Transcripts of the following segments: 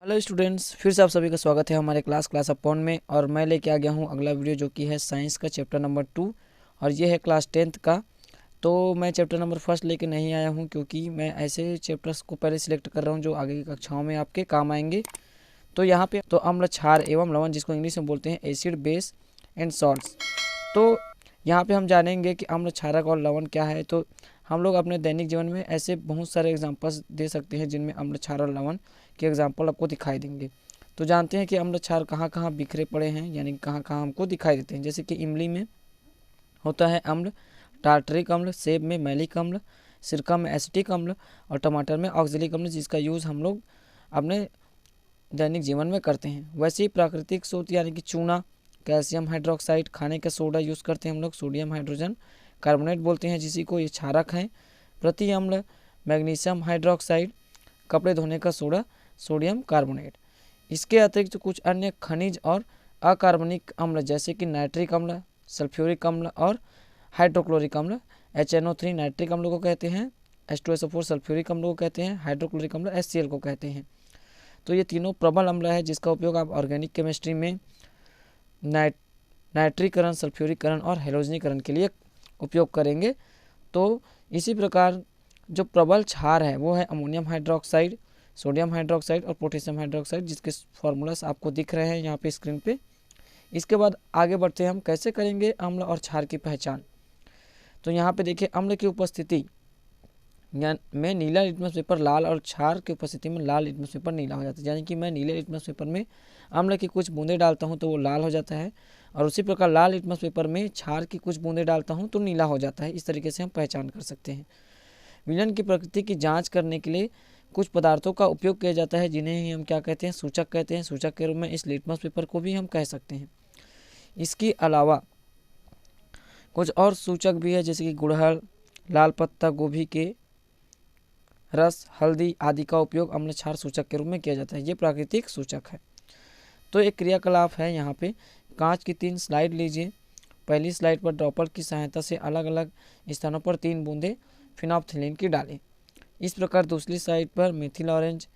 Hello students, फिर से आप सभी का स्वागत है हमारे क्लास अपॉन में। और मैं लेके आ गया हूँ अगला वीडियो जो कि है साइंस का चैप्टर नंबर 2 और ये है क्लास 10th का। तो मैं चैप्टर नंबर फर्स्ट लेके नहीं आया हूँ क्योंकि मैं ऐसे चैप्टर्स को पहले सिलेक्ट कर रहा हूँ जो आगे की कक्षाओं में आपके काम आएंगे। तो यहाँ पे तो अम्ल, क्षार एवं लवण, जिसको इंग्लिश में बोलते हैं एसिड, बेस एंड सॉल्ट्स। तो यहाँ पे हम जानेंगे कि अम्ल, क्षारक और लवण क्या है। तो हम लोग अपने दैनिक जीवन में ऐसे बहुत सारे एग्जांपल्स दे सकते हैं जिनमें अम्ल, क्षार और लवण के एग्जाम्पल आपको दिखाई देंगे। तो जानते हैं कि अम्ल, क्षार कहाँ कहाँ बिखरे पड़े हैं, यानी कहाँ कहाँ हमको दिखाई देते हैं। जैसे कि इमली में होता है अम्ल, टार्टरिक अम्ल, सेब में मैलिक अम्ल, सिरका में एसिटिक अम्ल और टमाटर में ऑक्जेलिक अम्ल, जिसका यूज़ हम लोग अपने दैनिक जीवन में करते हैं। वैसे ही प्राकृतिक स्रोत यानी कि चूना, कैल्शियम हाइड्रोक्साइड, खाने का सोडा यूज़ करते हैं हम लोग, सोडियम हाइड्रोजन कार्बोनेट बोलते हैं जिसी को, ये क्षारक हैं। प्रति अम्ल मैग्नीशियम हाइड्रोक्साइड, कपड़े धोने का सोडा, सोडियम कार्बोनेट। इसके अतिरिक्त कुछ अन्य खनिज और अकार्बनिक अम्ल जैसे कि नाइट्रिक अम्ल, सल्फ्यूरिक अम्ल और हाइड्रोक्लोरिक अम्ल, HNO3 नाइट्रिक अम्ल को कहते हैं, H2SO4 सल्फ्यूरिक अम्ल को कहते हैं, हाइड्रोक्लोरिक अम्ल HCl को कहते हैं। तो ये तीनों प्रबल अम्ल है जिसका उपयोग आप ऑर्गेनिक केमिस्ट्री में नाइट्रीकरण, सल्फ्यूरिकरण और हेलोजनीकरण के लिए उपयोग करेंगे। तो इसी प्रकार जो प्रबल क्षार है वो है अमोनियम हाइड्रोक्साइड, सोडियम हाइड्रोक्साइड और पोटेशियम हाइड्रोक्साइड, जिसके फार्मूलास आपको दिख रहे हैं यहाँ पे स्क्रीन पे। इसके बाद आगे बढ़ते हैं, हम कैसे करेंगे अम्ल और क्षार की पहचान। तो यहाँ पे देखिए, अम्ल की उपस्थिति में नीला लिटमस पेपर लाल और क्षार की उपस्थिति में लाल लिटमस पेपर नीला हो जाता है। यानी कि मैं नीले लिटमस पेपर में अम्ल की कुछ बूंदें डालता हूँ तो वो लाल हो जाता है, और उसी प्रकार लाल लिटमस पेपर में क्षार की कुछ बूंदें डालता हूँ तो नीला हो जाता है। इस तरीके से हम पहचान कर सकते हैं। विलयन की प्रकृति की जांच करने के लिए कुछ पदार्थों का उपयोग किया जाता है जिन्हें ही हम क्या कहते हैं, सूचक कहते हैं। सूचक के रूप में इस लिटमस पेपर को भी हम कह सकते हैं। इसके अलावा कुछ और सूचक भी है जैसे कि गुड़हल, लाल पत्ता गोभी के रस, हल्दी आदि का उपयोग अम्ल क्षार सूचक के रूप में किया जाता है। ये प्राकृतिक सूचक है। तो एक क्रियाकलाप है यहाँ पे, कांच की 3 स्लाइड लीजिए। पहली स्लाइड पर ड्रॉपर की सहायता से अलग अलग स्थानों पर 3 बूंदें फिनोल्फ्थालीन की डालें। इस प्रकार दूसरी साइड पर मेथिल ऑरेंज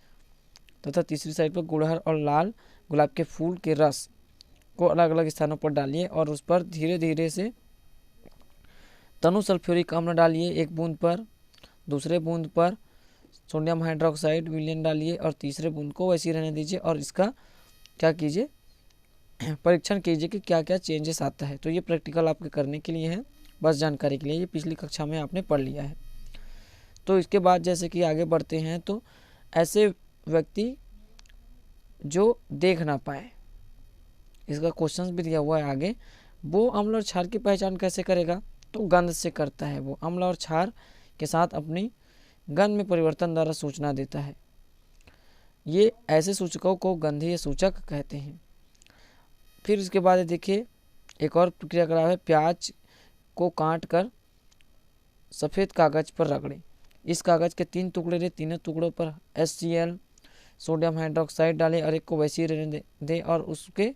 तथा तीसरी साइड पर गुड़हल और लाल गुलाब के फूल के रस को अलग अलग स्थानों पर डालिए और उस पर धीरे धीरे से तनु सल्फ्यूरिक अम्ल डालिए। एक बूंद पर, दूसरे बूंद पर सोडियम हाइड्रोक्साइड विलयन डालिए और तीसरे बूंद को वैसे ही रहने दीजिए और इसका क्या कीजिए, परीक्षण कीजिए कि क्या क्या चेंजेस आता है। तो ये प्रैक्टिकल आपके करने के लिए है, बस जानकारी के लिए, ये पिछली कक्षा में आपने पढ़ लिया है। तो इसके बाद जैसे कि आगे बढ़ते हैं, तो ऐसे व्यक्ति जो देख ना पाए, इसका क्वेश्चन भी दिया हुआ है आगे, वो अम्ल और क्षार की पहचान कैसे करेगा? तो गंध से करता है। वो अम्ल और क्षार के साथ अपनी गंध में परिवर्तन द्वारा सूचना देता है। ये ऐसे सूचकों को गंधीय सूचक कहते हैं। फिर इसके बाद देखिए, एक और क्रियाकलाप है, प्याज को काट कर सफ़ेद कागज पर रगड़ें। इस कागज के 3 टुकड़े लें, तीनों टुकड़ों पर HCl सोडियम हाइड्रोक्साइड डालें और एक को वैसे ही रहने दें और उसके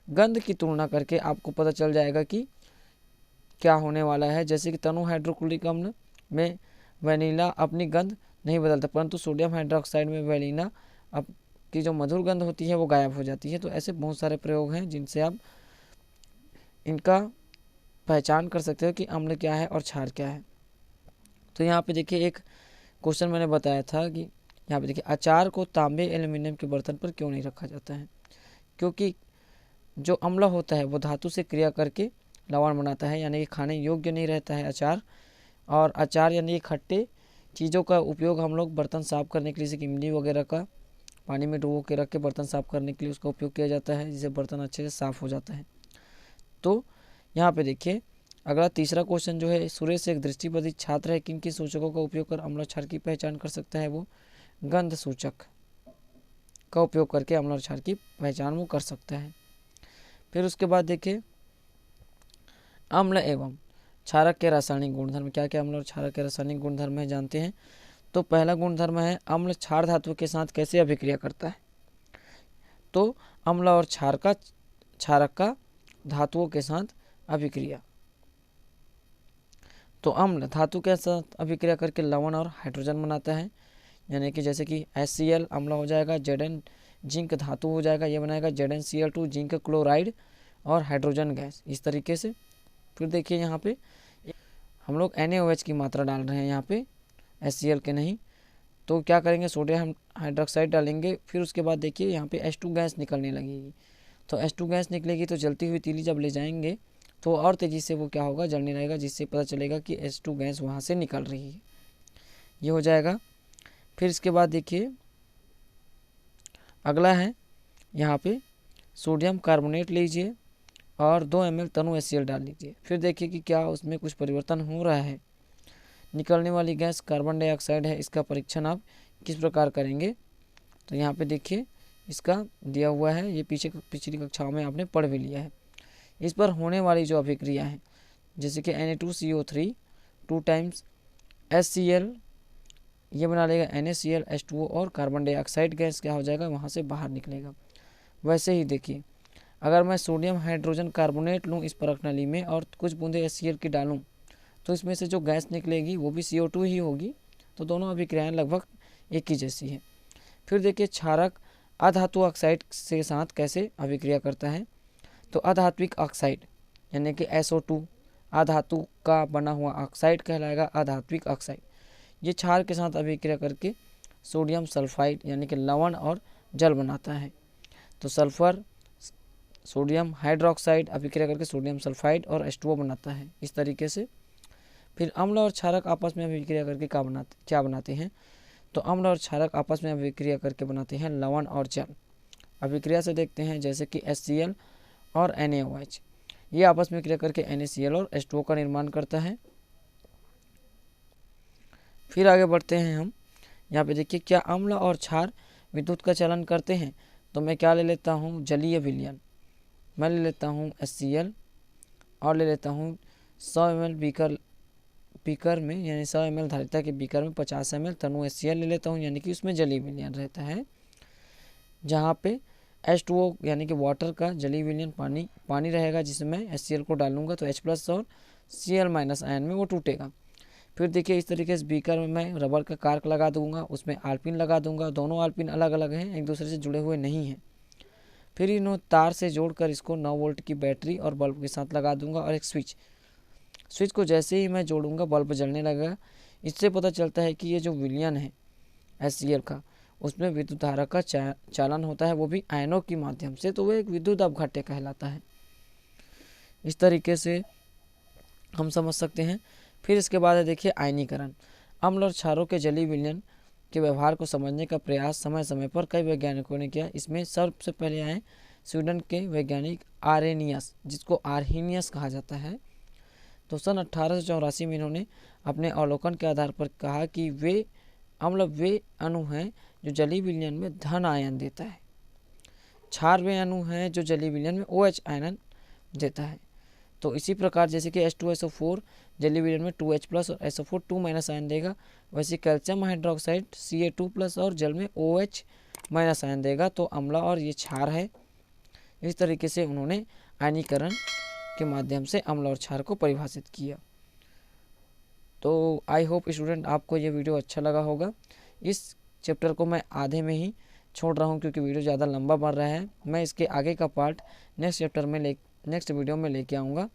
गंध की तुलना करके आपको पता चल जाएगा कि क्या होने वाला है। जैसे कि तनु हाइड्रोक्लोरिक अम्ल में वैनिला अपनी गंध नहीं बदलता, परंतु सोडियम हाइड्रोक्साइड में वैनिला की जो मधुर गंध होती है वो गायब हो जाती है। तो ऐसे बहुत सारे प्रयोग हैं जिनसे आप इनका पहचान कर सकते हो कि अम्ल क्या है और क्षार क्या है। तो यहाँ पे देखिए, एक क्वेश्चन मैंने बताया था कि यहाँ पे देखिए, अचार को तांबे एल्यूमिनियम के बर्तन पर क्यों नहीं रखा जाता है? क्योंकि जो अम्ल होता है वो धातु से क्रिया करके लवण बनाता है, यानी कि खाने योग्य नहीं रहता है अचार। और अचार यानी खट्टे चीज़ों का उपयोग हम लोग बर्तन साफ़ करने के लिए, जैसे इमली वगैरह का पानी में डुबो के रख के बर्तन साफ़ करने के लिए उसका उपयोग किया जाता है, जिससे बर्तन अच्छे से साफ़ हो जाता है। तो यहाँ पे देखिए, अगला तीसरा क्वेश्चन जो है, सुरेश एक दृष्टिबाधित छात्र है, किन किन सूचकों का उपयोग कर अम्ल और क्षार की पहचान कर सकता है? वो गंध सूचक का उपयोग करके अम्ल और क्षार की पहचान वो कर सकता है। फिर उसके बाद देखिए, अम्ल एवं क्षारक के रासायनिक गुणधर्म। क्या क्या अम्ल और क्षारक के रासायनिक गुणधर्म है जानते हैं। तो पहला गुणधर्म है, अम्ल क्षार धातु के साथ कैसे अभिक्रिया करता है? तो अम्ल और क्षारक का धातुओं के साथ अभिक्रिया। तो अम्ल धातु के साथ अभिक्रिया करके लवण और हाइड्रोजन बनाता है। यानी कि जैसे कि HCl अम्ल हो जाएगा, Zn जिंक धातु हो जाएगा, ये बनाएगा ZnCl2 जिंक क्लोराइड और हाइड्रोजन गैस, इस तरीके से। फिर देखिए यहाँ पे हम लोग NaOH की मात्रा डाल रहे हैं यहाँ पे, HCl के नहीं। तो क्या करेंगे, सोडियम हाइड्रोक्साइड डालेंगे। फिर उसके बाद देखिए यहाँ पे H2 गैस निकलने लगेगी। तो H2 गैस निकलेगी तो जलती हुई तीली जब ले जाएंगे तो और तेज़ी से वो क्या होगा, जलने लगेगा, जिससे पता चलेगा कि H2 गैस वहाँ से निकल रही है। ये हो जाएगा। फिर इसके बाद देखिए अगला है यहाँ पे सोडियम कार्बोनेट लीजिए और 2 ml तनु HCl डाल लीजिए। फिर देखिए कि क्या उसमें कुछ परिवर्तन हो रहा है। निकलने वाली गैस कार्बन डाइऑक्साइड है। इसका परीक्षण आप किस प्रकार करेंगे, तो यहाँ पे देखिए इसका दिया हुआ है, ये पिछली कक्षाओं में आपने पढ़ भी लिया है। इस पर होने वाली जो अभिक्रिया है, जैसे कि Na2CO3 2 टाइम्स HCl, ये बना लेगा NaCl H2O और कार्बन डाइऑक्साइड गैस क्या हो जाएगा, वहाँ से बाहर निकलेगा। वैसे ही देखिए अगर मैं सोडियम हाइड्रोजन कार्बोनेट लूँ इस परख नली में और कुछ बूंदे HCl की डालूँ तो इसमें से जो गैस निकलेगी वो भी CO2 ही होगी। तो दोनों अभिक्रियाएँ लगभग एक ही जैसी है। फिर देखिए क्षारक अधातु ऑक्साइड के साथ कैसे अभिक्रिया करता है। तो अधात्विक ऑक्साइड यानी कि SO2 अधातु का बना हुआ ऑक्साइड कहलाएगा अधात्विक ऑक्साइड। ये क्षार के साथ अभिक्रिया करके सोडियम सल्फाइड यानी कि लवण और जल बनाता है। तो सल्फर सोडियम हाइड्रोक्साइड अभिक्रिया करके सोडियम सल्फाइड और H2O बनाता है, इस तरीके से। फिर अम्ल और क्षारक आपस में अभिक्रिया करके क्या बनाते हैं, तो अम्ल और क्षारक आपस में अभिक्रिया करके बनाते हैं लवण और जल। अभिक्रिया से देखते हैं जैसे कि HCl और NaOH, ये आपस में क्रिया करके NaCl और H2O का निर्माण करता है। फिर आगे बढ़ते हैं हम, यहाँ पे देखिए क्या अम्ल और क्षार विद्युत का चलन करते हैं। तो मैं क्या ले लेता हूँ, जलीय विलयन। मैं ले लेता हूँ HCl और ले लेता हूँ 100 ml बीकर में, यानी 100 ml धारिता के बीकर में 50 ml तनु HCl ले लेता हूँ, यानी कि उसमें जलीय विलयन रहता है। जहाँ पे H2O यानी कि वाटर का जलीय विलयन पानी रहेगा, जिसमें HCl को डालूंगा तो H+ और Cl- आयन में वो टूटेगा। फिर देखिए इस तरीके से बीकर में मैं रबर का कार्क लगा दूंगा, उसमें आल्पिन लगा दूंगा। दोनों आल्पिन अलग अलग हैं, एक दूसरे से जुड़े हुए नहीं हैं। फिर इन्हों तार से जोड़कर इसको 9 वोल्ट की बैटरी और बल्ब के साथ लगा दूंगा और एक स्विच को जैसे ही मैं जोड़ूंगा बल्ब जलने लगेगा। इससे पता चलता है कि ये जो विलयन है HCl का, उसमें विद्युत धारा का चालन होता है, वो भी आयनों के माध्यम से। तो वो एक विद्युत अपघट्य कहलाता है। इस तरीके से हम समझ सकते हैं। फिर इसके बाद है देखिए आयनीकरण। अम्ल और क्षारों के जलीय विलयन के व्यवहार को समझने का प्रयास समय समय पर कई वैज्ञानिकों ने किया। इसमें सबसे पहले आए स्वीडन के वैज्ञानिक आर्हेनियस, जिसको आर्हेनियस कहा जाता है। तो सन 1884 में इन्होंने अपने अवलोकन के आधार पर कहा कि वे अणु हैं जो जलीय विलयन में धन आयन देता है। क्षार वे अणु हैं जो जलीय विलयन में OH आयन देता है। तो इसी प्रकार जैसे कि H2SO4 जलीय विलयन में 2H+ और SO4 2- आयन देगा, वैसे कैल्शियम हाइड्रोक्साइड Ca2+ और जल में OH- आयन देगा। तो अम्ल और ये क्षार है। इस तरीके से उन्होंने आयनीकरण के माध्यम से अम्ल और क्षार को परिभाषित किया। तो आई होप स्टूडेंट आपको ये वीडियो अच्छा लगा होगा। इस चैप्टर को मैं आधे में ही छोड़ रहा हूँ क्योंकि वीडियो ज़्यादा लंबा बन रहा है। मैं इसके आगे का पार्ट नेक्स्ट वीडियो में लेके आऊँगा।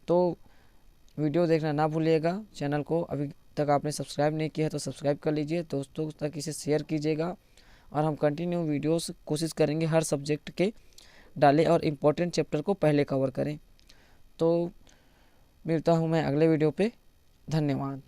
तो वीडियो देखना ना भूलिएगा। चैनल को अभी तक आपने सब्सक्राइब नहीं किया है तो सब्सक्राइब कर लीजिए, दोस्तों तक इसे शेयर कीजिएगा। और हम कंटिन्यू वीडियोस कोशिश करेंगे हर सब्जेक्ट के डालें और इम्पोर्टेंट चैप्टर को पहले कवर करें। तो मिलता हूँ मैं अगले वीडियो पे। धन्यवाद।